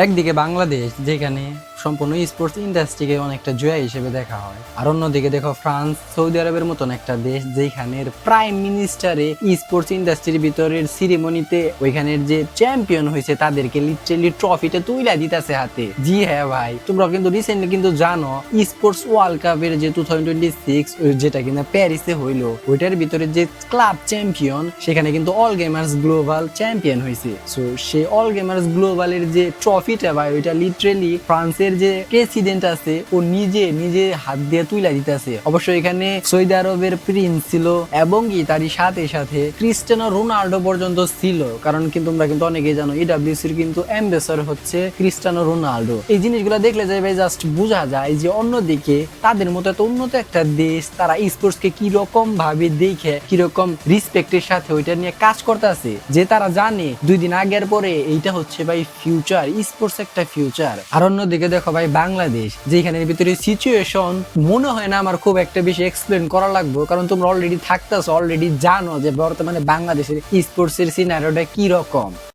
একদিকে বাংলাদেশ যেখানে সম্পূর্ণ স্পোর্টস ইন্ডাস্ট্রিকে অনেকটা জয়া হিসেবে দেখা হয়, আর অন্যদিকে দেখো ফ্রান্স, সৌদি আরবের মতন একটা দেশ যেখানের প্রাইম মিনিস্টারে স্পোর্টস ইন্ডাস্ট্রির ভিতরের সিরিমনিতে ওইখানের যে চ্যাম্পিয়ন হয়েছে তাদেরকে লিটারেলি ট্রফিটা তুইলা দিতেছে হাতে। জি হ্যাঁ ভাই, তোমরা কিন্তু রিসেন্টলি কিন্তু জানো স্পোর্টস ওয়ার্ল্ড কাপের যে 2026 যেটা কিনা প্যারিসে হইলো, ওইটার ভিতরে যে ক্লাব চ্যাম্পিয়ন সেখানে কিন্তু অল গেমার্স গ্লোবাল চ্যাম্পিয়ন হয়েছে। সো সেই অল গেমার্স গ্লোবালের যে ট্রফিটা ভাই, ওইটা লিটারেলি ফ্রান্সের যে প্রেসিডেন্ট আছে ও নিজে হাত দিয়ে তুইলা দিতেছে। অবশ্য এখানে সৌদি আরবের প্রিন্স ছিল এবং কি তারই সাথে সাথে ক্রিস্টিয়ানো রোনাল্ডো পর্যন্ত ছিল, কারণ কিন্তু তোমরা কিন্তু অনেকেই জানো ইডব্লিউসির কিন্তু অ্যাম্বাসেডর হচ্ছে ক্রিস্টিয়ানো রোনাল্ডো। এই জিনিসগুলো দেখলে যাই ভাই জাস্ট বোঝা যায় যে অন্যদিকে তাদের মতো এত উন্নত একটা দেশ, তারা স্পোর্টসকে কিরকম ভাবে দেখে কিরকম রিসপেক্টের সাথে ওইটা নিয়ে কাজ করতেছে, যে তারা জানে 2 দিন আগের পরে এইটা হচ্ছে ভাই ফিউচার, স্পোর্টস একটা ফিউচার। আর অন্যদিকে দেখো ভাই বাংলাদেশ যেখানের ভিতরে সিচুয়েশন মনে হয় না আমার খুব একটা বেশি এক্সপ্লেন করা লাগবে, কারণ তোমরা অলরেডি থাকতেছো, অলরেডি জানো যে বর্তমানে বাংলাদেশের স্পোর্টস এর সিনারিওটা কি রকম।